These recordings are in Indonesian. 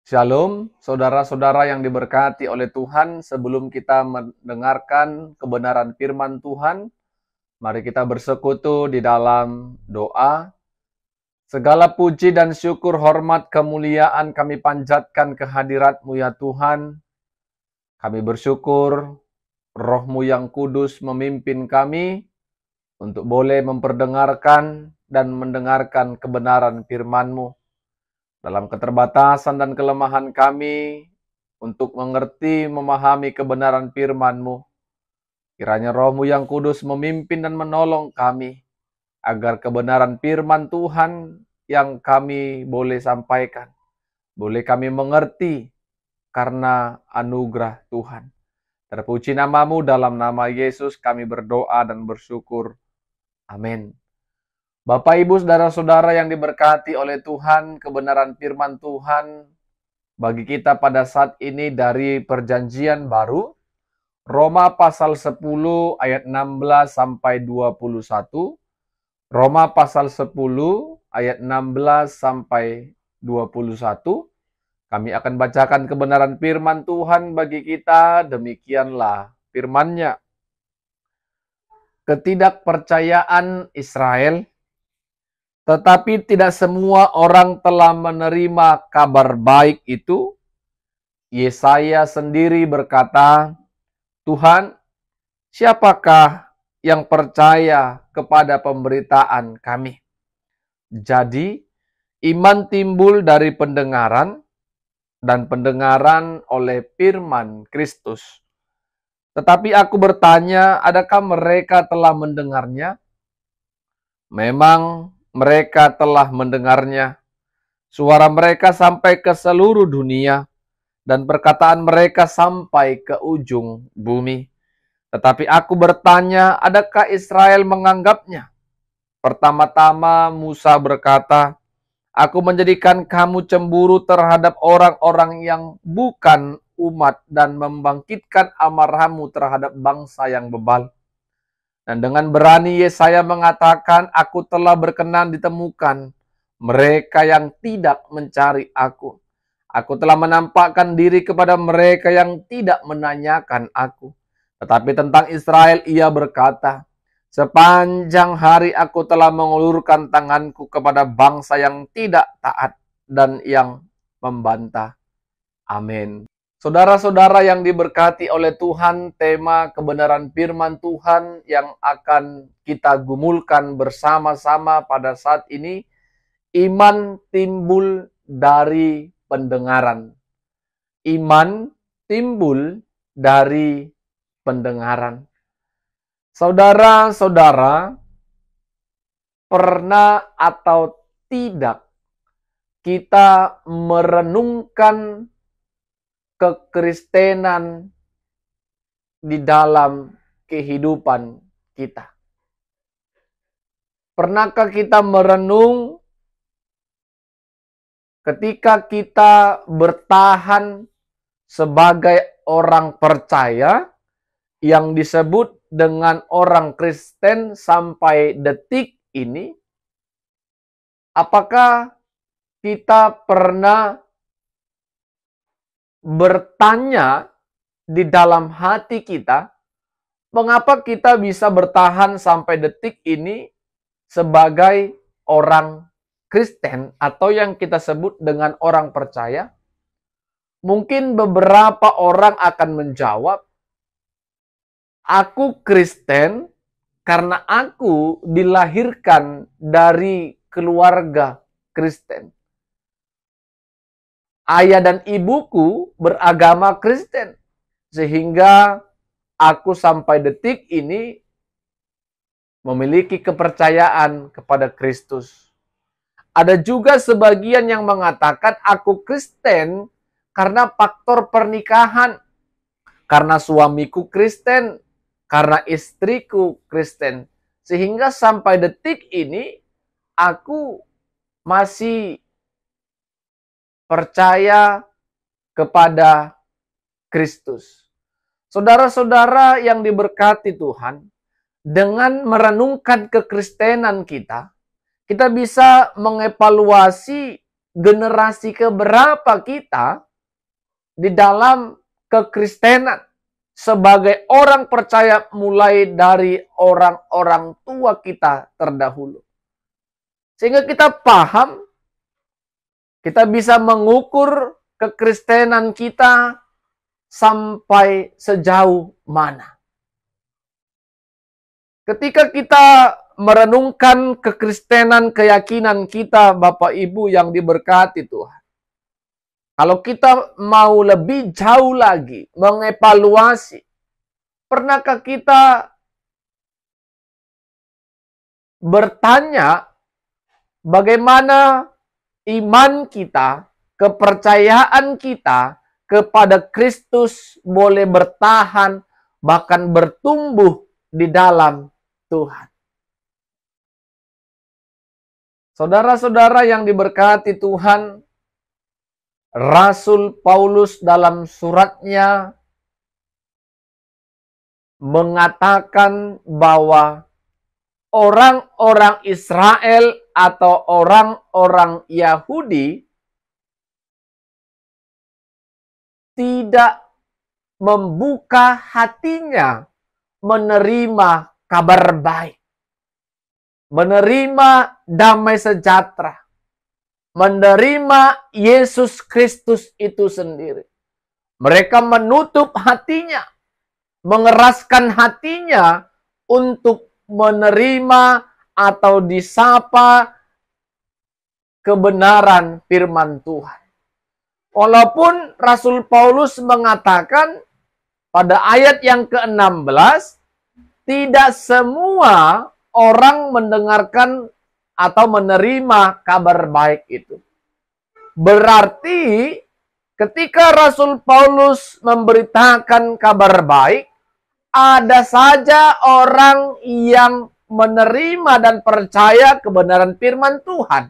Shalom, saudara-saudara yang diberkati oleh Tuhan. Sebelum kita mendengarkan kebenaran firman Tuhan, mari kita bersekutu di dalam doa. Segala puji dan syukur, hormat, kemuliaan kami panjatkan kehadirat-Mu ya Tuhan. Kami bersyukur Roh-Mu yang kudus memimpin kami untuk boleh memperdengarkan dan mendengarkan kebenaran firman-Mu. Dalam keterbatasan dan kelemahan kami, untuk mengerti, memahami kebenaran firman-Mu, kiranya Roh-Mu yang kudus memimpin dan menolong kami, agar kebenaran firman Tuhan yang kami boleh sampaikan, boleh kami mengerti karena anugerah Tuhan. Terpuji nama-Mu, dalam nama Yesus kami berdoa dan bersyukur. Amin. Bapak, Ibu, saudara-saudara yang diberkati oleh Tuhan, kebenaran firman Tuhan bagi kita pada saat ini dari Perjanjian Baru, Roma pasal 10 ayat 16 sampai 21, Roma pasal 10 ayat 16 sampai 21. Kami akan bacakan kebenaran firman Tuhan bagi kita, demikianlah firman-Nya. Ketidakpercayaan Israel. Tetapi tidak semua orang telah menerima kabar baik itu. Yesaya sendiri berkata, Tuhan, siapakah yang percaya kepada pemberitaan kami? Jadi, iman timbul dari pendengaran, dan pendengaran oleh firman Kristus. Tetapi aku bertanya, adakah mereka telah mendengarnya? Memang mereka telah mendengarnya. Suara mereka sampai ke seluruh dunia, dan perkataan mereka sampai ke ujung bumi. Tetapi aku bertanya, adakah Israel menganggapnya? Pertama-tama Musa berkata, aku menjadikan kamu cemburu terhadap orang-orang yang bukan umat dan membangkitkan amarahmu terhadap bangsa yang bebal. Dan dengan berani Yesaya mengatakan, aku telah berkenan ditemukan mereka yang tidak mencari aku. Aku telah menampakkan diri kepada mereka yang tidak menanyakan aku. Tetapi tentang Israel ia berkata, sepanjang hari aku telah mengulurkan tanganku kepada bangsa yang tidak taat dan yang membantah. Amin. Saudara-saudara yang diberkati oleh Tuhan, tema kebenaran firman Tuhan yang akan kita gumulkan bersama-sama pada saat ini, iman timbul dari pendengaran. Iman timbul dari pendengaran. Saudara-saudara, pernah atau tidak kita merenungkan kekristenan di dalam kehidupan kita? Pernahkah kita merenung ketika kita bertahan sebagai orang percaya yang disebut dengan orang Kristen sampai detik ini? Apakah kita pernah bertanya di dalam hati kita, mengapa kita bisa bertahan sampai detik ini sebagai orang Kristen atau yang kita sebut dengan orang percaya? Mungkin beberapa orang akan menjawab, aku Kristen karena aku dilahirkan dari keluarga Kristen. Ayah dan ibuku beragama Kristen, sehingga aku sampai detik ini memiliki kepercayaan kepada Kristus. Ada juga sebagian yang mengatakan aku Kristen karena faktor pernikahan, karena suamiku Kristen, karena istriku Kristen, sehingga sampai detik ini aku masih percaya kepada Kristus. Saudara-saudara yang diberkati Tuhan, dengan merenungkan kekristenan kita, kita bisa mengevaluasi generasi keberapa kita di dalam kekristenan sebagai orang percaya mulai dari orang-orang tua kita terdahulu. Sehingga kita paham, kita bisa mengukur kekristenan kita sampai sejauh mana. Ketika kita merenungkan kekristenan, keyakinan kita, Bapak Ibu yang diberkati Tuhan. Kalau kita mau lebih jauh lagi mengevaluasi, pernahkah kita bertanya bagaimana iman kita, kepercayaan kita kepada Kristus boleh bertahan, bahkan bertumbuh di dalam Tuhan. Saudara-saudara yang diberkati Tuhan, Rasul Paulus dalam suratnya mengatakan bahwa orang-orang Israel atau orang-orang Yahudi tidak membuka hatinya menerima kabar baik, menerima damai sejahtera, menerima Yesus Kristus itu sendiri. Mereka menutup hatinya, mengeraskan hatinya untuk menerima atau disapa kebenaran firman Tuhan. Walaupun Rasul Paulus mengatakan pada ayat yang ke-16, tidak semua orang mendengarkan atau menerima kabar baik itu. Berarti ketika Rasul Paulus memberitakan kabar baik, ada saja orang yang menerima dan percaya kebenaran firman Tuhan.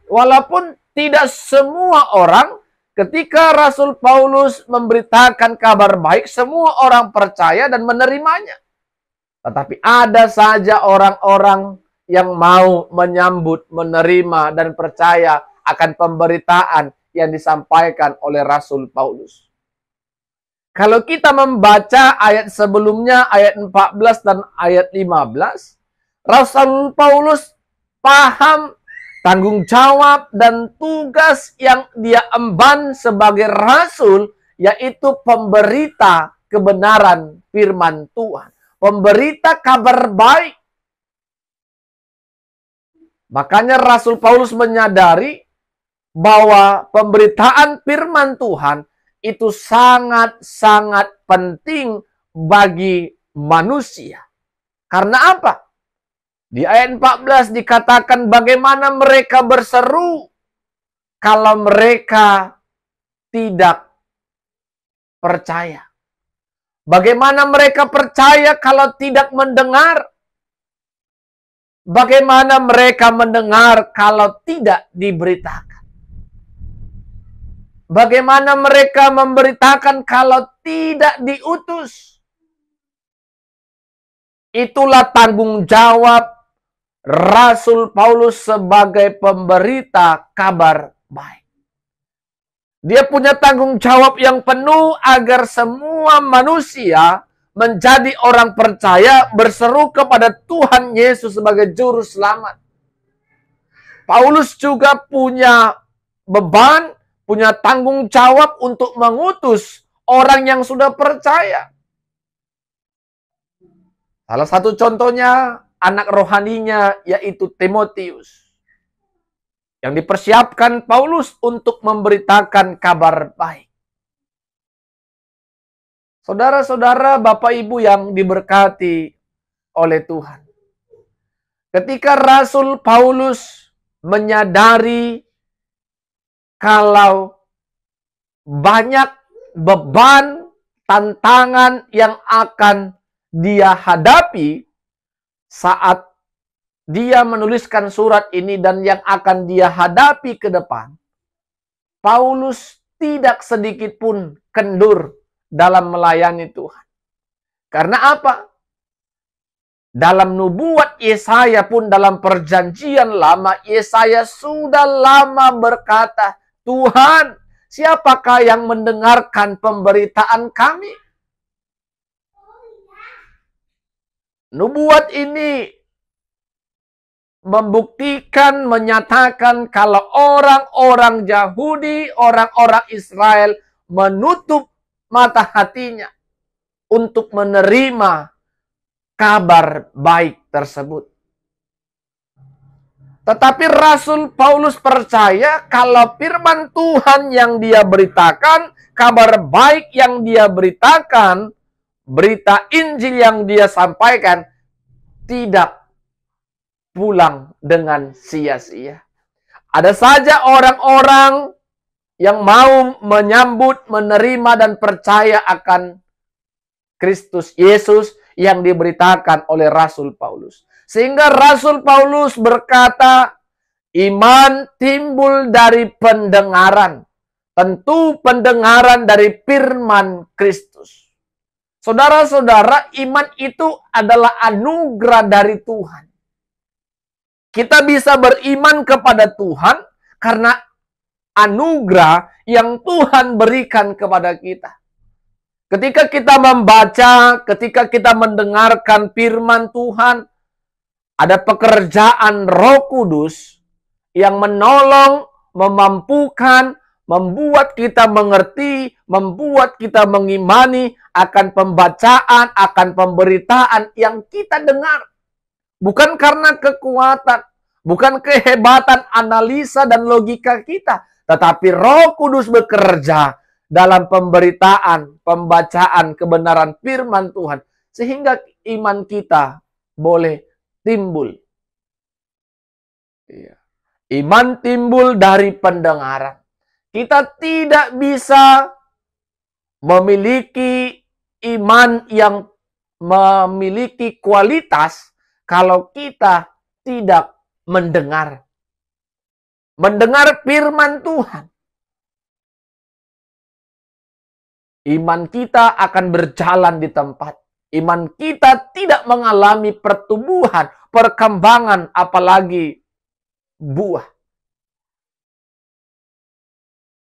Walaupun tidak semua orang, ketika Rasul Paulus memberitakan kabar baik, semua orang percaya dan menerimanya. Tetapi ada saja orang-orang yang mau menyambut, menerima, dan percaya akan pemberitaan yang disampaikan oleh Rasul Paulus. Kalau kita membaca ayat sebelumnya, ayat 14 dan ayat 15, Rasul Paulus paham tanggung jawab dan tugas yang dia emban sebagai rasul, yaitu pemberita kebenaran firman Tuhan. Pemberita kabar baik. Makanya Rasul Paulus menyadari bahwa pemberitaan firman Tuhan itu sangat-sangat penting bagi manusia. Karena apa? Di ayat 14 dikatakan bagaimana mereka berseru kalau mereka tidak percaya. Bagaimana mereka percaya kalau tidak mendengar? Bagaimana mereka mendengar kalau tidak diberitakan? Bagaimana mereka memberitakan kalau tidak diutus? Itulah tanggung jawab Rasul Paulus sebagai pemberita kabar baik. Dia punya tanggung jawab yang penuh agar semua manusia menjadi orang percaya, berseru kepada Tuhan Yesus sebagai juru selamat. Paulus juga punya beban, punya tanggung jawab untuk mengutus orang yang sudah percaya. Salah satu contohnya anak rohaninya yaitu Timotius, yang dipersiapkan Paulus untuk memberitakan kabar baik. Saudara-saudara, Bapak Ibu yang diberkati oleh Tuhan. Ketika Rasul Paulus menyadari kalau banyak beban, tantangan yang akan dia hadapi saat dia menuliskan surat ini dan yang akan dia hadapi ke depan, Paulus tidak sedikit pun kendur dalam melayani Tuhan. Karena apa? Dalam nubuat Yesaya pun dalam perjanjian lama, Yesaya sudah lama berkata, Tuhan, siapakah yang mendengarkan pemberitaan kami? Nubuat ini membuktikan, menyatakan kalau orang-orang Yahudi, orang-orang Israel menutup mata hatinya untuk menerima kabar baik tersebut. Tetapi Rasul Paulus percaya kalau firman Tuhan yang dia beritakan, kabar baik yang dia beritakan, berita Injil yang dia sampaikan, tidak pulang dengan sia-sia. Ada saja orang-orang yang mau menyambut, menerima, dan percaya akan Kristus Yesus yang diberitakan oleh Rasul Paulus. Sehingga Rasul Paulus berkata, iman timbul dari pendengaran. Tentu pendengaran dari firman Kristus. Saudara-saudara, iman itu adalah anugerah dari Tuhan. Kita bisa beriman kepada Tuhan karena anugerah yang Tuhan berikan kepada kita. Ketika kita membaca, ketika kita mendengarkan firman Tuhan, ada pekerjaan Roh Kudus yang menolong, memampukan, membuat kita mengerti, membuat kita mengimani akan pembacaan, akan pemberitaan yang kita dengar. Bukan karena kekuatan, bukan kehebatan analisa dan logika kita, tetapi Roh Kudus bekerja dalam pemberitaan, pembacaan kebenaran firman Tuhan, sehingga iman kita boleh timbul. Iman timbul dari pendengaran. Kita tidak bisa memiliki iman yang memiliki kualitas kalau kita tidak mendengar. Mendengar firman Tuhan. Iman kita akan berjalan di tempat. Iman kita tidak mengalami pertumbuhan, perkembangan, apalagi buah.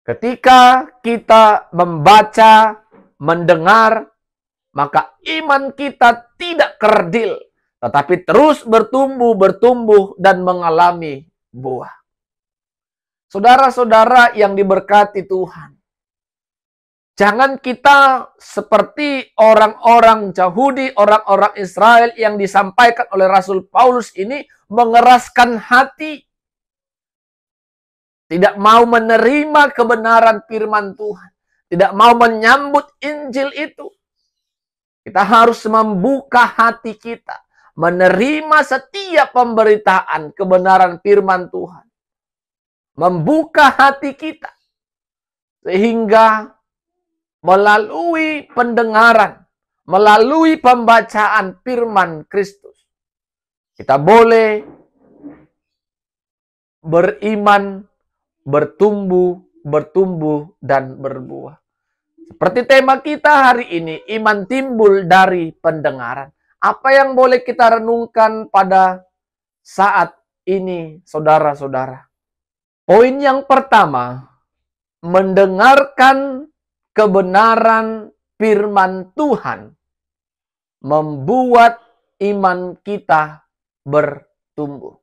Ketika kita membaca, mendengar, maka iman kita tidak kerdil, tetapi terus bertumbuh, dan mengalami buah. Saudara-saudara yang diberkati Tuhan, jangan kita seperti orang-orang Yahudi, orang-orang Israel yang disampaikan oleh Rasul Paulus ini mengeraskan hati. Tidak mau menerima kebenaran firman Tuhan. Tidak mau menyambut Injil itu. Kita harus membuka hati kita. Menerima setiap pemberitaan kebenaran firman Tuhan. Membuka hati kita. Sehingga melalui pendengaran, melalui pembacaan firman Kristus, kita boleh beriman, bertumbuh, dan berbuah. Seperti tema kita hari ini, iman timbul dari pendengaran. Apa yang boleh kita renungkan pada saat ini, saudara-saudara? Poin yang pertama, mendengarkan kebenaran firman Tuhan membuat iman kita bertumbuh.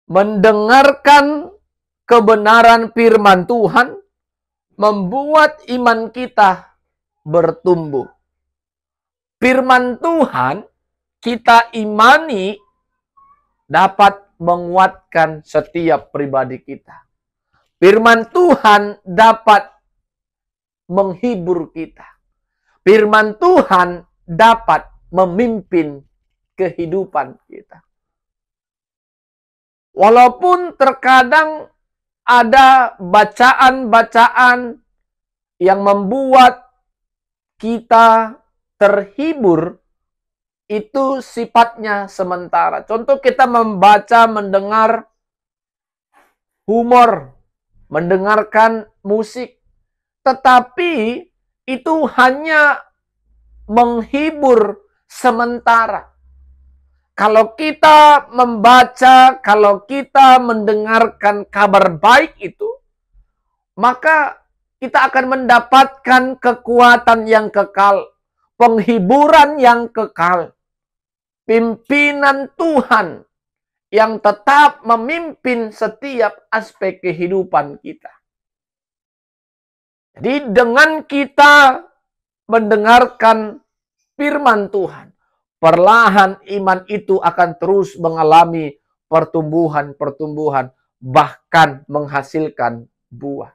Mendengarkan kebenaran firman Tuhan membuat iman kita bertumbuh. Firman Tuhan kita imani dapat menguatkan setiap pribadi kita. Firman Tuhan dapat menghibur kita. Firman Tuhan dapat memimpin kehidupan kita. Walaupun terkadang ada bacaan-bacaan yang membuat kita terhibur, itu sifatnya sementara. Contoh kita membaca, mendengar humor, mendengarkan musik. Tetapi itu hanya menghibur sementara. Kalau kita membaca, kalau kita mendengarkan kabar baik itu, maka kita akan mendapatkan kekuatan yang kekal, penghiburan yang kekal, pimpinan Tuhan yang tetap memimpin setiap aspek kehidupan kita. Jadi dengan kita mendengarkan firman Tuhan, perlahan iman itu akan terus mengalami pertumbuhan, bahkan menghasilkan buah.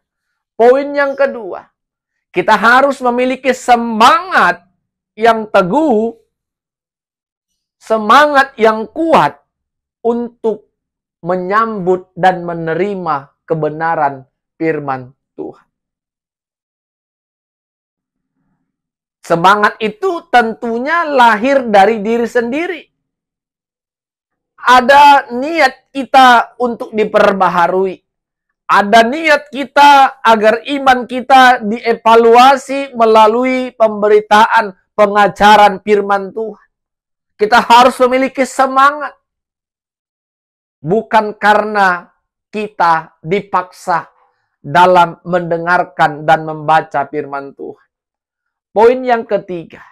Poin yang kedua, kita harus memiliki semangat yang teguh, semangat yang kuat untuk menyambut dan menerima kebenaran firman Tuhan. Semangat itu tentunya lahir dari diri sendiri. Ada niat kita untuk diperbaharui. Ada niat kita agar iman kita dievaluasi melalui pemberitaan, pengajaran firman Tuhan. Kita harus memiliki semangat. Bukan karena kita dipaksa dalam mendengarkan dan membaca firman Tuhan. Poin yang ketiga,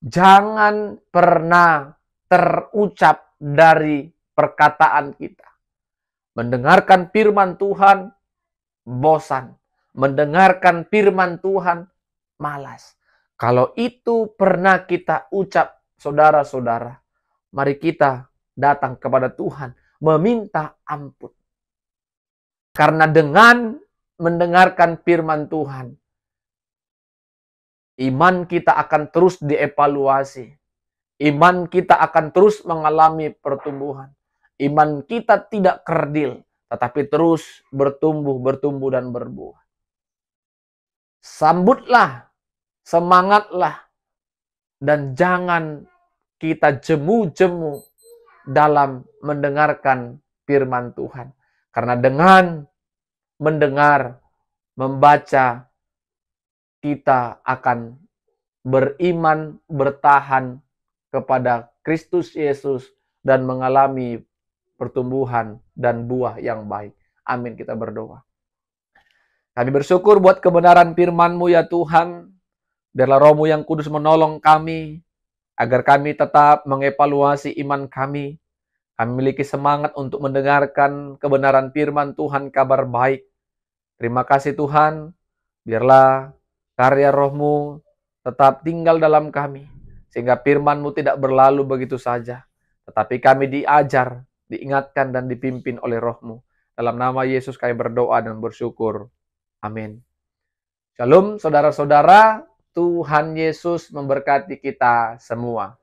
jangan pernah terucap dari perkataan kita. Mendengarkan firman Tuhan, bosan. Mendengarkan firman Tuhan, malas. Kalau itu pernah kita ucap, saudara-saudara, mari kita datang kepada Tuhan, meminta ampun. Karena dengan mendengarkan firman Tuhan, iman kita akan terus dievaluasi. Iman kita akan terus mengalami pertumbuhan. Iman kita tidak kerdil, tetapi terus bertumbuh dan berbuah. Sambutlah, semangatlah, dan jangan kita jemu-jemu dalam mendengarkan firman Tuhan. Karena dengan mendengar, membaca, kita akan beriman, bertahan kepada Kristus Yesus dan mengalami pertumbuhan dan buah yang baik. Amin, kita berdoa. Kami bersyukur buat kebenaran firman-Mu ya Tuhan. Biarlah Roh-Mu yang kudus menolong kami, agar kami tetap mengevaluasi iman kami. Kami memiliki semangat untuk mendengarkan kebenaran firman Tuhan, kabar baik. Terima kasih Tuhan, biarlah karya Roh-Mu tetap tinggal dalam kami, sehingga firman-Mu tidak berlalu begitu saja, tetapi kami diajar, diingatkan, dan dipimpin oleh Roh-Mu. Dalam nama Yesus kami berdoa dan bersyukur. Amin. Shalom saudara-saudara, Tuhan Yesus memberkati kita semua.